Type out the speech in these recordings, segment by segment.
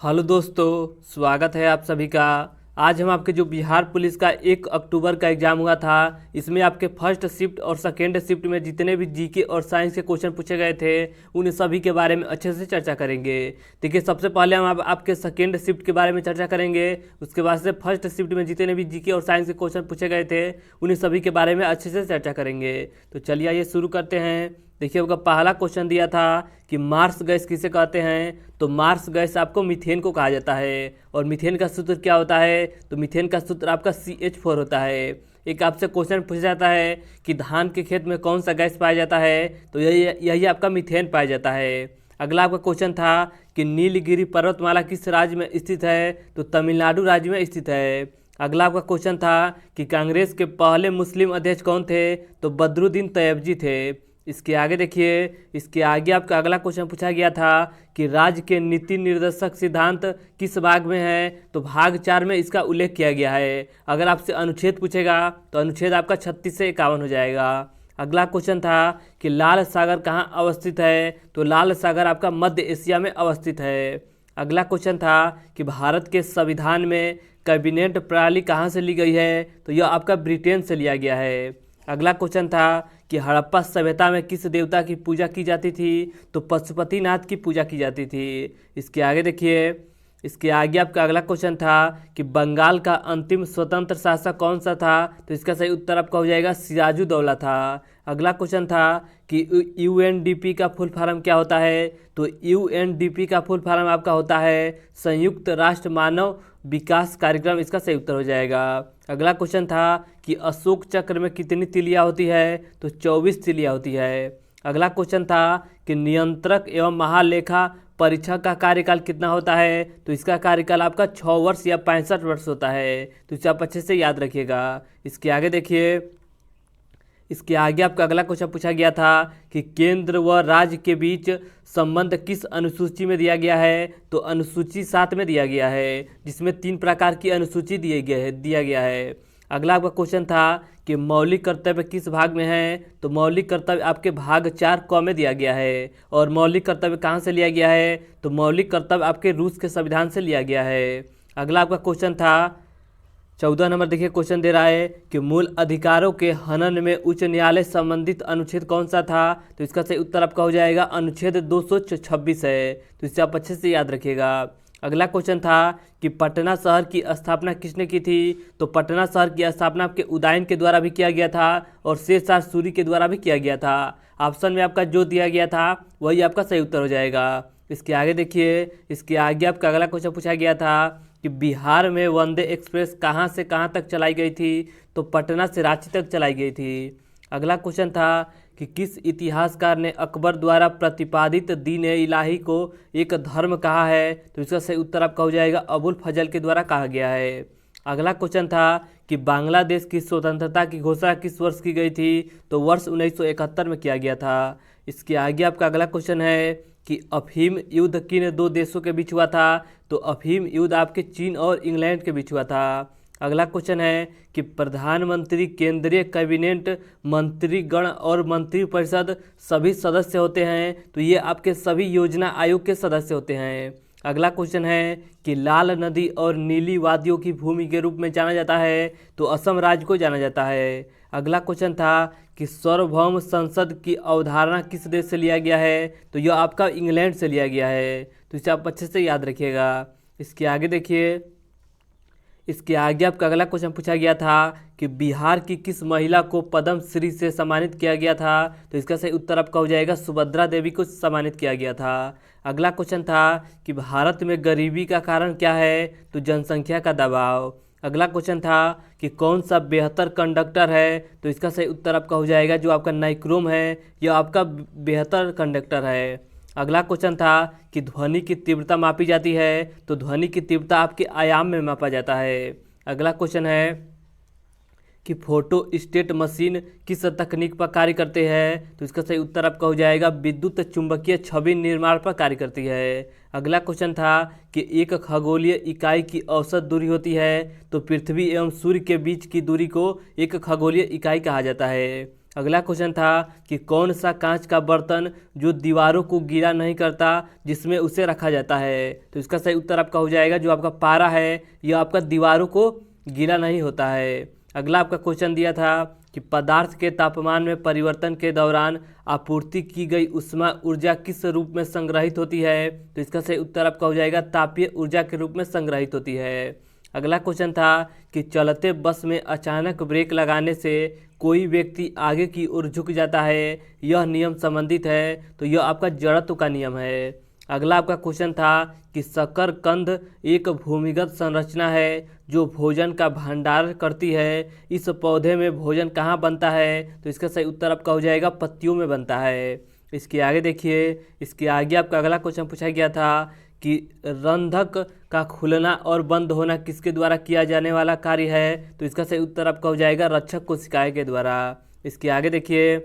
Hello दोस्तों, स्वागत है आप सभी का। आज हम आपके जो बिहार पुलिस का 1 अक्टूबर का एग्ज़ाम हुआ था, इसमें आपके फर्स्ट शिफ्ट और सेकेंड शिफ्ट में जितने भी जीके और साइंस के क्वेश्चन पूछे गए थे उन सभी के बारे में अच्छे से चर्चा करेंगे। देखिए, सबसे पहले हम आपके सेकेंड शिफ्ट के बारे में चर्चा करेंगे। उसके बाद से फर्स्ट शिफ्ट में जितने भी जीके और साइंस के क्वेश्चन पूछे गए थे उन सभी के बारे में अच्छे से चर्चा करेंगे। तो चलिए आइए शुरू करते हैं। देखिए, आपका पहला क्वेश्चन दिया था कि मार्स गैस किसे कहते हैं। तो मार्स गैस आपको मीथेन को कहा जाता है। और मीथेन का सूत्र क्या होता है? तो मीथेन का सूत्र आपका CH4 होता है। एक आपसे क्वेश्चन पूछा जाता है कि धान के खेत में कौन सा गैस पाया जाता है, तो यही आपका मीथेन पाया जाता है। अगला आपका क्वेश्चन था कि नीलगिरी पर्वतमाला किस राज्य में स्थित है। तो तमिलनाडु राज्य में स्थित है। अगला आपका क्वेश्चन था कि कांग्रेस के पहले मुस्लिम अध्यक्ष कौन थे। तो बदरुद्दीन तैयबजी थे। इसके आगे देखिए, इसके आगे आपका अगला क्वेश्चन पूछा गया था कि राज्य के नीति निर्देशक सिद्धांत किस भाग में है। तो भाग 4 में इसका उल्लेख किया गया है। अगर आपसे अनुच्छेद पूछेगा तो अनुच्छेद आपका 36 से 51 हो जाएगा। अगला क्वेश्चन था कि लाल सागर कहाँ अवस्थित है। तो लाल सागर आपका मध्य एशिया में अवस्थित है। अगला क्वेश्चन था कि भारत के संविधान में कैबिनेट प्रणाली कहाँ से ली गई है। तो यह आपका ब्रिटेन से लिया गया है। अगला क्वेश्चन था कि हड़प्पा सभ्यता में किस देवता की पूजा की जाती थी। तो पशुपतिनाथ की पूजा की जाती थी। इसके आगे देखिए, इसके आगे आपका अगला क्वेश्चन था कि बंगाल का अंतिम स्वतंत्र शासक कौन सा था। तो इसका सही उत्तर आपका हो जाएगा सिराजुद्दौला था। अगला क्वेश्चन था कि UNDP का फुल फॉर्म क्या होता है। तो UNDP का फुल फॉर्म आपका होता है संयुक्त राष्ट्र मानव विकास कार्यक्रम। इसका सही उत्तर हो जाएगा। अगला क्वेश्चन था कि अशोक चक्र में कितनी तिलियाँ होती है। तो 24 तिलियाँ होती है। अगला क्वेश्चन था कि नियंत्रक एवं महालेखा परीक्षक का कार्यकाल कितना होता है। तो इसका कार्यकाल आपका 6 वर्ष या 65 वर्ष होता है। तो इसे आप अच्छे से याद रखिएगा। इसके आगे देखिए, इसके आगे आपका अगला क्वेश्चन पूछा गया था कि केंद्र व राज्य के बीच संबंध किस अनुसूची में दिया गया है। तो अनुसूची 7 में दिया गया है, जिसमें 3 प्रकार की अनुसूची दिया गया है। अगला आपका क्वेश्चन था कि मौलिक कर्तव्य किस भाग में है। तो मौलिक कर्तव्य आपके भाग 4 क में दिया गया है। और मौलिक कर्तव्य कहाँ से लिया गया है। तो मौलिक कर्तव्य आपके रूस के संविधान से लिया गया है। अगला आपका क्वेश्चन था 14 नंबर, देखिए क्वेश्चन दे रहा है कि मूल अधिकारों के हनन में उच्च न्यायालय संबंधित अनुच्छेद कौन सा था। तो इसका सही उत्तर आपका हो जाएगा अनुच्छेद 226 है। तो इसे आप अच्छे से याद रखिएगा। अगला क्वेश्चन था कि पटना शहर की स्थापना किसने की थी। तो पटना शहर की स्थापना आपके उदयन के द्वारा भी किया गया था और शेरशाह सूरी के द्वारा भी किया गया था। ऑप्शन में आपका जो दिया गया था वही आपका सही उत्तर हो जाएगा। इसके आगे देखिए, इसके आगे आपका अगला क्वेश्चन पूछा गया था कि बिहार में वंदे एक्सप्रेस कहाँ से कहाँ तक चलाई गई थी। तो पटना से रांची तक चलाई गई थी। अगला क्वेश्चन था कि किस इतिहासकार ने अकबर द्वारा प्रतिपादित दीन ए इलाही को एक धर्म कहा है। तो इसका सही उत्तर आपका हो जाएगा अबुल फजल के द्वारा कहा गया है। अगला क्वेश्चन था कि बांग्लादेश की स्वतंत्रता की घोषणा किस वर्ष की गई थी। तो वर्ष 1971 में किया गया था। इसके आगे आपका अगला क्वेश्चन है कि अफीम युद्ध किन 2 देशों के बीच हुआ था। तो अफीम युद्ध आपके चीन और इंग्लैंड के बीच हुआ था। अगला क्वेश्चन है कि प्रधानमंत्री केंद्रीय कैबिनेट मंत्रीगण और मंत्रिपरिषद सभी सदस्य होते हैं। तो ये आपके सभी योजना आयोग के सदस्य होते हैं। अगला क्वेश्चन है कि लाल नदी और नीली वादियों की भूमि के रूप में जाना जाता है। तो असम राज्य को जाना जाता है। अगला क्वेश्चन था कि सार्वभौम संसद की अवधारणा किस देश से लिया गया है। तो यह आपका इंग्लैंड से लिया गया है। तो इसे आप अच्छे से याद रखिएगा। इसके आगे देखिए, इसके आगे आपका अगला क्वेश्चन पूछा गया था कि बिहार की किस महिला को पद्म श्री से सम्मानित किया गया था। तो इसका सही उत्तर आपका हो जाएगा सुभद्रा देवी को सम्मानित किया गया था। अगला क्वेश्चन था कि भारत में गरीबी का कारण क्या है। तो जनसंख्या का दबाव। अगला क्वेश्चन था कि कौन सा बेहतर कंडक्टर है। तो इसका सही उत्तर आपका हो जाएगा जो आपका नाइक्रोम है, यह आपका बेहतर कंडक्टर है। अगला क्वेश्चन था कि ध्वनि की तीव्रता मापी जाती है। तो ध्वनि की तीव्रता आपके आयाम में मापा जाता है। अगला क्वेश्चन है कि फोटो स्टेट मशीन किस तकनीक पर कार्य करते हैं। तो इसका सही उत्तर आपका हो जाएगा विद्युत चुंबकीय छवि निर्माण पर कार्य करती है। अगला क्वेश्चन था कि एक खगोलीय इकाई की औसत दूरी होती है। तो पृथ्वी एवं सूर्य के बीच की दूरी को एक खगोलीय इकाई कहा जाता है। अगला क्वेश्चन था कि कौन सा कांच का बर्तन जो दीवारों को गीला नहीं करता जिसमें उसे रखा जाता है। तो इसका सही उत्तर आपका हो जाएगा जो आपका पारा है यह आपका दीवारों को गीला नहीं होता है। अगला आपका क्वेश्चन दिया था कि पदार्थ के तापमान में परिवर्तन के दौरान आपूर्ति की गई ऊष्मा ऊर्जा किस रूप में संग्रहित होती है। तो इसका सही उत्तर आपका हो जाएगा तापीय ऊर्जा के रूप में संग्रहित होती है। अगला क्वेश्चन था कि चलते बस में अचानक ब्रेक लगाने से कोई व्यक्ति आगे की ओर झुक जाता है, यह नियम संबंधित है। तो यह आपका जड़त्व का नियम है। अगला आपका क्वेश्चन था कि शकरकंद एक भूमिगत संरचना है जो भोजन का भंडारण करती है। इस पौधे में भोजन कहाँ बनता है। तो इसका सही उत्तर आपका हो जाएगा पत्तियों में बनता है। इसके आगे देखिए, इसके आगे आपका अगला क्वेश्चन पूछा गया था कि रंध्रक का खुलना और बंद होना किसके द्वारा किया जाने वाला कार्य है। तो इसका सही उत्तर आपका हो जाएगा रक्षक कोशिकाएं के द्वारा। इसके आगे देखिए,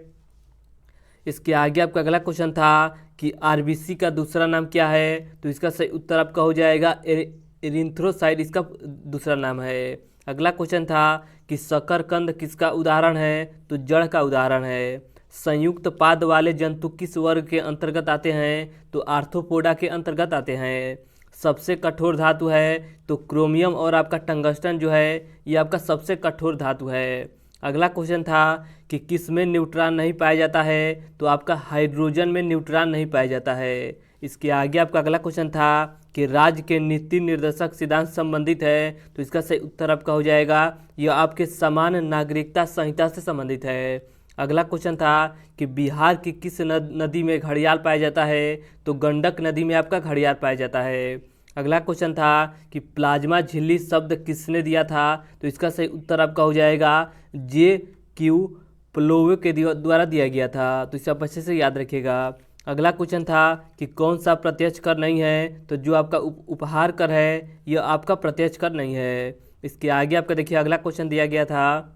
इसके आगे आपका अगला क्वेश्चन था कि आरबीसी का दूसरा नाम क्या है। तो इसका सही उत्तर आपका हो जाएगा एरिथ्रोसाइट, इसका दूसरा नाम है। अगला क्वेश्चन था कि शकरकंद किसका उदाहरण है। तो जड़ का उदाहरण है। संयुक्त पाद वाले जंतु किस वर्ग के अंतर्गत आते हैं। तो आर्थ्रोपोडा के अंतर्गत आते हैं। सबसे कठोर धातु है तो क्रोमियम और आपका टंगस्टन जो है ये आपका सबसे कठोर धातु है। अगला क्वेश्चन था कि किस में न्यूट्रॉन नहीं पाया जाता है। तो आपका हाइड्रोजन में न्यूट्रॉन नहीं पाया जाता है। इसके आगे आपका अगला क्वेश्चन था कि राज्य के नीति निर्देशक सिद्धांत संबंधित है। तो इसका सही उत्तर आपका हो जाएगा यह आपके समान नागरिकता संहिता से संबंधित है। अगला क्वेश्चन था कि बिहार की किस नदी में घड़ियाल पाया जाता है। तो गंडक नदी में आपका घड़ियाल पाया जाता है। अगला क्वेश्चन था कि प्लाज्मा झिल्ली शब्द किसने दिया था। तो इसका सही उत्तर आपका हो जाएगा J.Q. प्लोवे के द्वारा दिया गया था। तो इसे आप अच्छे से याद रखिएगा। अगला क्वेश्चन था कि कौन सा प्रत्यक्ष कर नहीं है। तो जो आपका उपहार कर है यह आपका प्रत्यक्ष कर नहीं है। इसके आगे आपका देखिए अगला क्वेश्चन दिया गया था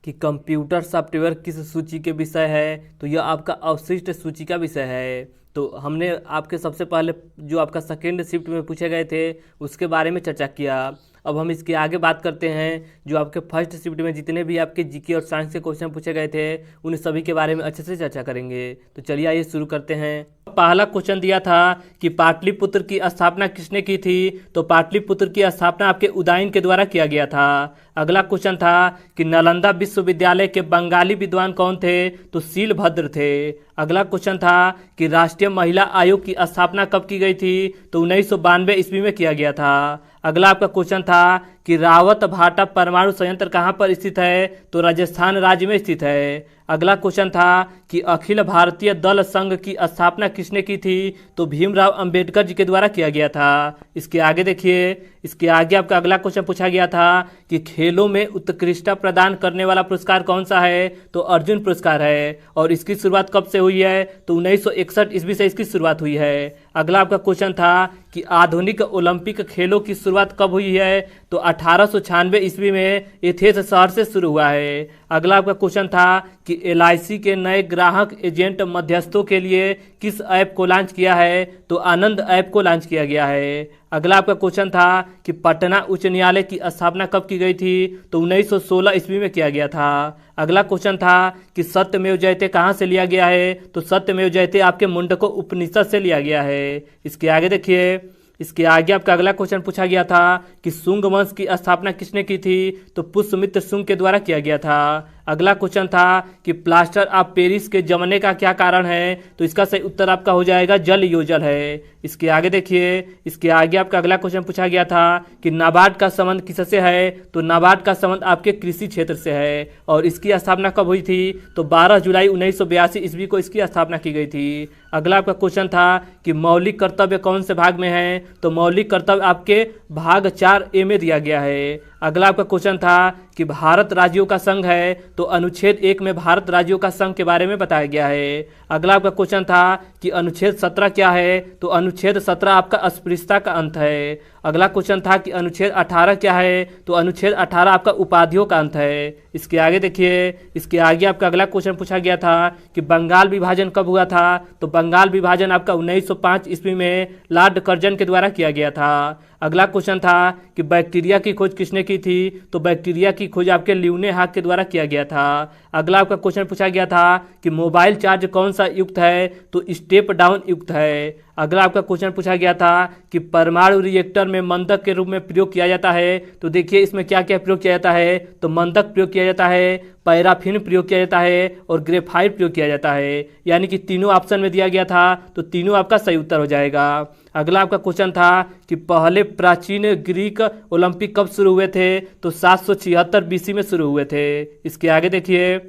कि कंप्यूटर सॉफ्टवेयर किस सूची के विषय है। तो यह आपका अवशिष्ट सूची का विषय है। तो हमने आपके सबसे पहले जो आपका सेकेंड शिफ्ट में पूछे गए थे उसके बारे में चर्चा किया। अब हम इसके आगे बात करते हैं जो आपके फर्स्ट शिफ्ट में जितने भी आपके जीके और साइंस के क्वेश्चन पूछे गए थे उन सभी के बारे में अच्छे से चर्चा करेंगे। तो चलिए आइए शुरू करते हैं। पहला क्वेश्चन दिया था कि पाटलिपुत्र की स्थापना किसने की थी। तो पाटलिपुत्र की स्थापना आपके उदयन के द्वारा किया गया था। अगला क्वेश्चन था कि नालंदा विश्वविद्यालय के बंगाली विद्वान कौन थे। तो शीलभद्र थे। अगला क्वेश्चन था कि राष्ट्रीय महिला आयोग की स्थापना कब की गई थी। तो 1992 ईस्वी में किया गया था। अगला आपका क्वेश्चन था कि रावत भाटा परमाणु संयंत्र कहाँ पर स्थित है। तो राजस्थान राज्य में स्थित है। अगला क्वेश्चन था कि अखिल भारतीय दल संघ की स्थापना किसने की थी। तो भीमराव अंबेडकर जी के द्वारा किया गया था। इसके आगे देखिए, इसके आगे आपका अगला क्वेश्चन पूछा गया था कि खेलों में उत्कृष्टता प्रदान करने वाला पुरस्कार कौन सा है। तो अर्जुन पुरस्कार है। और इसकी शुरुआत कब से हुई है। तो 1961 ईस्वी से इसकी शुरुआत हुई है। अगला आपका क्वेश्चन था कि आधुनिक ओलंपिक खेलों की शुरुआत कब हुई है। तो 1896 ईस्वी में एथेंस शहर से शुरू हुआ है। अगला आपका क्वेश्चन था कि LIC के नए ग्राहक एजेंट मध्यस्थों के लिए किस ऐप को लॉन्च किया है। तो आनंद ऐप को लॉन्च किया गया है। अगला आपका क्वेश्चन था कि पटना उच्च न्यायालय की स्थापना कब की गई थी। तो 1916 ईस्वी में किया गया था। अगला क्वेश्चन था कि सत्यमेव जयते कहाँ से लिया गया है। तो सत्यमेव जयते आपके मुंडको उपनिषद से लिया गया है। इसके आगे देखिए, इसके आगे आपका अगला क्वेश्चन पूछा गया था कि शुंग वंश की स्थापना किसने की थी। तो पुष्यमित्र शुंग के द्वारा किया गया था। अगला क्वेश्चन था कि प्लास्टर ऑफ पेरिस के जमने का क्या कारण है। तो इसका सही उत्तर आपका हो जाएगा जल योजन है। इसके आगे देखिए, इसके आगे आपका अगला क्वेश्चन पूछा गया था कि नाबार्ड का संबंध किससे है। तो नाबार्ड का संबंध आपके कृषि क्षेत्र से है। और इसकी स्थापना कब हुई थी। तो 12 जुलाई 1982 ईस्वी को इसकी स्थापना की गई थी। अगला आपका क्वेश्चन था कि मौलिक कर्तव्य कौन से भाग में है। तो मौलिक कर्तव्य आपके भाग 4A में दिया गया है। अगला आपका क्वेश्चन था कि भारत राज्यों का संघ है। तो अनुच्छेद 1 में भारत राज्यों का संघ के बारे में बताया गया है। अगला आपका क्वेश्चन था कि अनुच्छेद 17 क्या है। तो अनुच्छेद 17 आपका अस्पृश्यता का अंत है। अगला क्वेश्चन था कि अनुच्छेद 18 क्या है। तो अनुच्छेद 18 आपका उपाधियों का अंत है। इसके आगे देखिए, इसके आगे आपका अगला क्वेश्चन पूछा गया था कि बंगाल विभाजन कब हुआ था। तो बंगाल विभाजन आपका 1905 ईस्वी में लॉर्ड कर्जन के द्वारा किया गया था। अगला क्वेश्चन था कि बैक्टीरिया की खोज किसने की थी? तो बैक्टीरिया की खोज आपके ल्यूने हाक के द्वारा किया गया था। अगला आपका क्वेश्चन पूछा गया था कि मोबाइल चार्ज कौन सा युक्त है? तो स्टेप डाउन युक्त है। अगला आपका क्वेश्चन पूछा गया था कि परमाणु रिएक्टर में मंदक के रूप में प्रयोग किया जाता है। तो देखिए इसमें क्या क्या प्रयोग किया जाता है। तो मंदक प्रयोग किया जाता है, पैराफिन प्रयोग किया जाता है और ग्रेफाइट प्रयोग किया जाता है। यानी कि तीनों ऑप्शन में दिया गया था, तो तीनों आपका सही उत्तर हो जाएगा। अगला आपका क्वेश्चन था कि पहले प्राचीन ग्रीक ओलंपिक कब शुरू हुए थे? तो 776 बीसी में शुरू हुए थे। इसके आगे देखिए,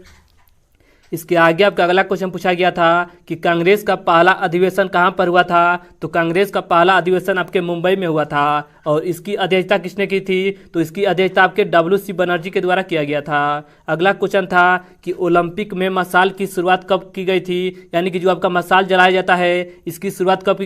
इसके आगे आपका अगला क्वेश्चन पूछा गया था कि कांग्रेस का पहला अधिवेशन कहाँ पर हुआ था? तो कांग्रेस का पहला अधिवेशन आपके मुंबई में हुआ था। और इसकी अध्यक्षता किसने की थी? तो इसकी अध्यक्षता आपके WC बनर्जी के द्वारा किया गया था। अगला क्वेश्चन था कि ओलंपिक में मशाल की शुरुआत कब की गई थी? यानी कि जो आपका मशाल जलाया जाता है, इसकी शुरुआत कब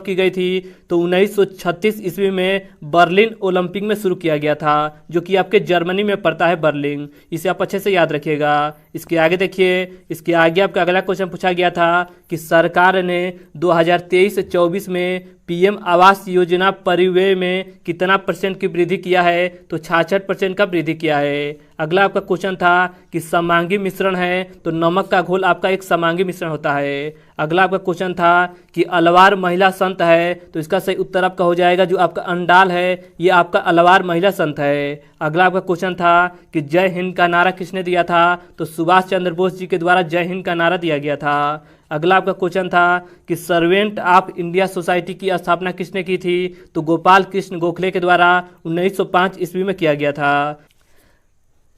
की गई थी? तो 1936 ईस्वी में बर्लिन ओलंपिक में शुरू किया गया था, जो कि आपके जर्मनी में पड़ता है बर्लिन। इसे आप अच्छे से याद रखिएगा। इसके आगे देखिए, इसके आगे आपका अगला क्वेश्चन पूछा गया था कि सरकार ने 2023-24 में PM आवास योजना परिव्यय में कितना % की वृद्धि किया है? तो 66% का वृद्धि किया है। अगला आपका क्वेश्चन था कि समांगी मिश्रण है, तो नमक का घोल आपका एक समांगी मिश्रण होता है। अगला आपका क्वेश्चन था कि अलवार महिला संत है, तो इसका सही उत्तर आपका हो जाएगा जो आपका अंडाल है, ये आपका अलवार महिला संत है। अगला आपका क्वेश्चन था कि जय हिंद का नारा किसने दिया था? तो सुभाष चंद्र बोस जी के द्वारा जय हिंद का नारा दिया गया था। अगला आपका क्वेश्चन था कि सर्वेंट ऑफ इंडिया सोसाइटी की स्थापना किसने की थी? तो गोपाल कृष्ण गोखले के द्वारा 1905 ईस्वी में किया गया था।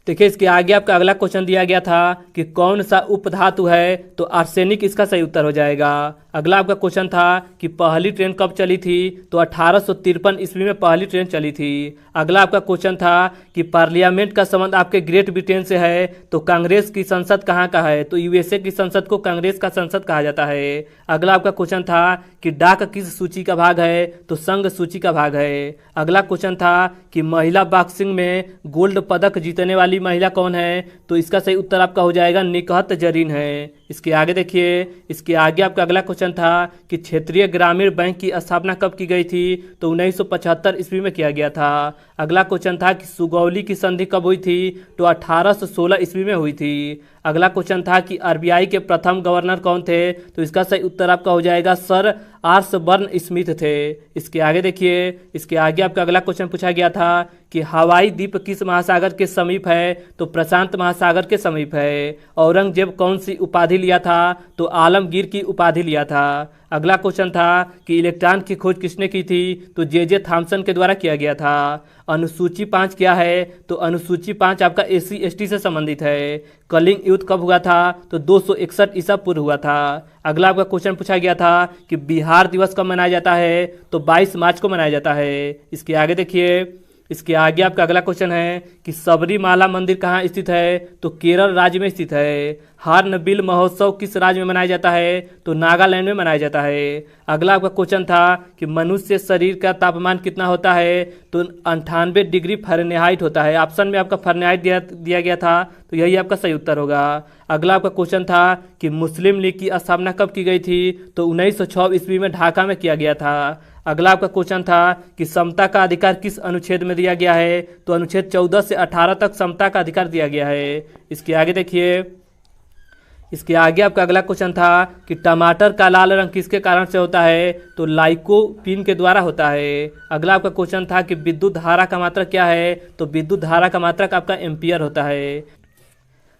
देखिए इसके आगे आपका अगला क्वेश्चन दिया गया था कि कौन सा उपधातु है? तो आर्सेनिक इसका सही उत्तर हो जाएगा। अगला आपका क्वेश्चन था कि पहली ट्रेन कब चली थी? तो 1853 ईस्वी में पहली ट्रेन चली थी। अगला आपका क्वेश्चन था कि पार्लियामेंट का संबंध आपके ग्रेट ब्रिटेन से है, तो कांग्रेस की संसद कहाँ का है? तो USA की संसद को कांग्रेस का संसद कहा जाता है। अगला आपका क्वेश्चन था कि डाक किस सूची का भाग है? तो संघ सूची का भाग है। अगला क्वेश्चन था कि महिला बॉक्सिंग में गोल्ड पदक जीतने वाली महिला कौन है? तो इसका सही उत्तर आपका हो जाएगा निकहत जरीन है। इसके आगे देखिए, इसके आगे आपका अगला क्वेश्चन था कि क्षेत्रीय ग्रामीण बैंक की स्थापना कब की गई थी? तो 1975 ईस्वी में किया गया था। अगला क्वेश्चन था कि सुगौली की संधि कब हुई थी? तो 1816 ईस्वी में हुई थी। अगला क्वेश्चन था कि RBI के प्रथम गवर्नर कौन थे? तो इसका सही उत्तर आपका हो जाएगा सर आर्चबर्न स्मिथ थे। इसके आगे देखिए, इसके आगे आपका अगला क्वेश्चन पूछा गया था कि हवाई द्वीप किस महासागर के समीप है? तो प्रशांत महासागर के समीप है। औरंगजेब कौन सी उपाधि लिया था? तो आलमगीर की उपाधि लिया था। अगला क्वेश्चन था कि इलेक्ट्रॉन की खोज किसने की थी? तो जे थॉमसन के द्वारा किया गया था। अनुसूची 5 क्या है? तो अनुसूची 5 आपका SC ST से संबंधित है। कलिंग युद्ध कब हुआ था? तो 261 ईसा पूर्व हुआ था। अगला आपका क्वेश्चन पूछा गया था कि बिहार दिवस कब मनाया जाता है? तो 22 मार्च को मनाया जाता है। इसके आगे देखिए, इसके आगे आपका अगला क्वेश्चन है कि सबरीमाला मंदिर कहाँ स्थित है? तो केरल राज्य में स्थित है। हॉर्नबिल महोत्सव किस राज्य में मनाया जाता है? तो नागालैंड में मनाया जाता है। अगला आपका क्वेश्चन था कि मनुष्य शरीर का तापमान कितना होता है? तो 98 डिग्री फ़ारेनहाइट होता है। ऑप्शन में आपका फ़ारेनहाइट दिया गया था, तो यही आपका सही उत्तर होगा। अगला आपका क्वेश्चन था कि मुस्लिम लीग की स्थापना कब की गई थी? तो 1906 ईस्वी में ढाका में किया गया था। अगला आपका क्वेश्चन था कि समता का अधिकार किस अनुच्छेद में दिया गया है? तो अनुच्छेद 14 से 18 तक समता का अधिकार दिया गया है। इसके आगे देखिए, इसके आगे आपका अगला क्वेश्चन था कि टमाटर का लाल रंग किसके कारण से होता है? तो लाइकोपीन के द्वारा होता है। अगला आपका क्वेश्चन था कि विद्युत धारा का मात्रक क्या है? तो विद्युत धारा का मात्रक आपका एम्पियर होता है।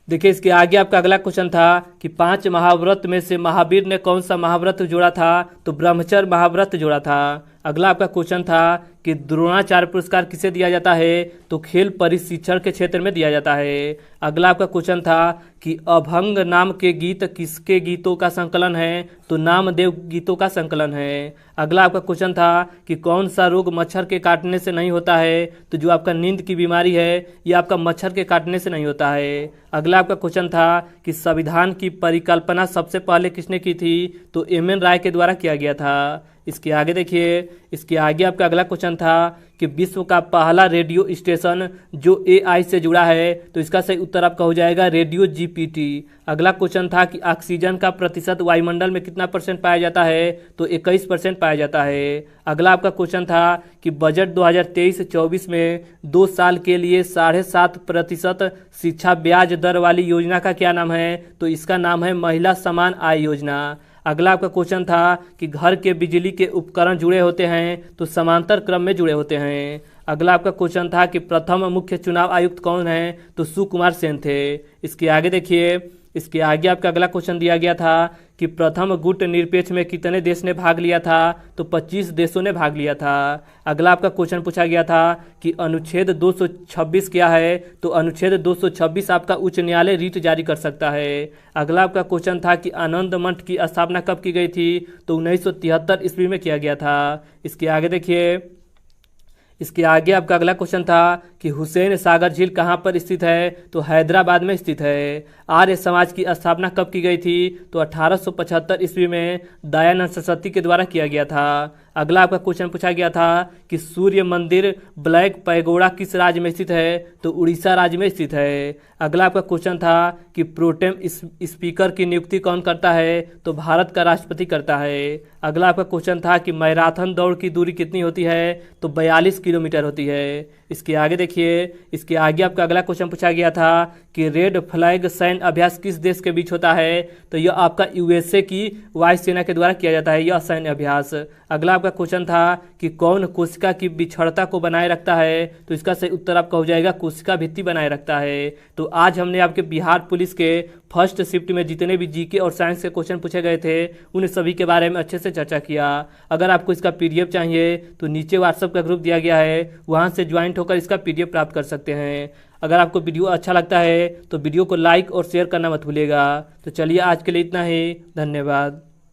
देखिए इसके आगे आपका अगला क्वेश्चन था कि 5 महाव्रत में से महावीर ने कौन सा महाव्रत जोड़ा था? तो ब्रह्मचर्य महाव्रत जोड़ा था। अगला आपका क्वेश्चन था कि द्रोणाचार्य पुरस्कार किसे दिया जाता है? तो खेल प्रशिक्षण के क्षेत्र में दिया जाता है। अगला आपका क्वेश्चन था कि अभंग नाम के गीत किसके गीतों का संकलन है? तो नामदेव गीतों का संकलन है। अगला आपका क्वेश्चन था कि कौन सा रोग मच्छर के काटने से नहीं होता है? तो जो आपका नींद की बीमारी है ये आपका मच्छर के काटने से नहीं होता है। अगला आपका क्वेश्चन था कि संविधान की परिकल्पना सबसे पहले किसने की थी? तो MN राय के द्वारा किया गया था। इसके आगे देखिए, इसके आगे आपका अगला क्वेश्चन था कि विश्व का पहला रेडियो स्टेशन जो एआई से जुड़ा है, तो इसका सही उत्तर आपका हो जाएगा रेडियो जीपीटी। अगला क्वेश्चन था कि ऑक्सीजन का प्रतिशत वायुमंडल में कितना % पाया जाता है, तो 21% पाया जाता है। अगला आपका क्वेश्चन था कि बजट 2023-24 में 2 साल के लिए 7.5% शिक्षा ब्याज दर वाली योजना का क्या नाम है, तो इसका नाम है महिला समान आय योजना। अगला आपका क्वेश्चन था कि घर के बिजली के उपकरण जुड़े होते हैं तो समांतर क्रम में जुड़े होते हैं। अगला आपका क्वेश्चन था कि प्रथम मुख्य चुनाव आयुक्त कौन है, तो सुकुमार सेन थे। इसके आगे देखिए, इसके आगे आपका अगला क्वेश्चन दिया गया था कि प्रथम गुट निरपेक्ष में कितने देश ने भाग लिया था, तो 25 देशों ने भाग लिया था। अगला आपका क्वेश्चन पूछा गया था कि अनुच्छेद 226 क्या है, तो अनुच्छेद 226 आपका उच्च न्यायालय रीट जारी कर सकता है। अगला आपका क्वेश्चन था कि आनंद मठ की स्थापना कब की गई थी, तो 1973 ईस्वी में किया गया था। इसके आगे देखिए, इसके आगे आपका अगला क्वेश्चन था कि हुसैन सागर झील कहाँ पर स्थित है, तो हैदराबाद में स्थित है। आर्य समाज की स्थापना कब की गई थी, तो 1875 ईस्वी में दयानंद सरस्वती के द्वारा किया गया था। अगला आपका क्वेश्चन पूछा गया था कि सूर्य मंदिर ब्लैक पैगोडा किस राज्य में स्थित है, तो उड़ीसा राज्य में स्थित है। अगला आपका क्वेश्चन था कि प्रोटेम स्पीकर की नियुक्ति कौन करता है, तो भारत का राष्ट्रपति करता है। अगला आपका क्वेश्चन था कि मैराथन दौड़ की दूरी कितनी होती है, तो 42 किलोमीटर होती है। इसके आगे देखिए, इसके आगे आपका अगला क्वेश्चन पूछा गया था कि रेड फ्लैग सैन्य अभ्यास किस देश के बीच होता है, तो यह आपका यूएसए की वायुसेना के द्वारा किया जाता है यह सैन्य अभ्यास। अगला आपका क्वेश्चन था कि कौन कोशिका की विक्षणता को बनाए रखता है, तो इसका सही उत्तर आपका हो जाएगा कोशिका भित्ति बनाए रखता है। तो आज हमने आपके बिहार पुलिस के फर्स्ट शिफ्ट में जितने भी जीके और साइंस के क्वेश्चन पूछे गए थे उन सभी के बारे में अच्छे से चर्चा किया। अगर आपको इसका पीडीएफ चाहिए तो नीचे व्हाट्सएप का ग्रुप दिया गया है, वहां से ज्वाइंट होकर इसका पीडीएफ प्राप्त कर सकते हैं। अगर आपको वीडियो अच्छा लगता है तो वीडियो को लाइक और शेयर करना मत भूलिएगा। तो चलिए आज के लिए इतना ही, धन्यवाद।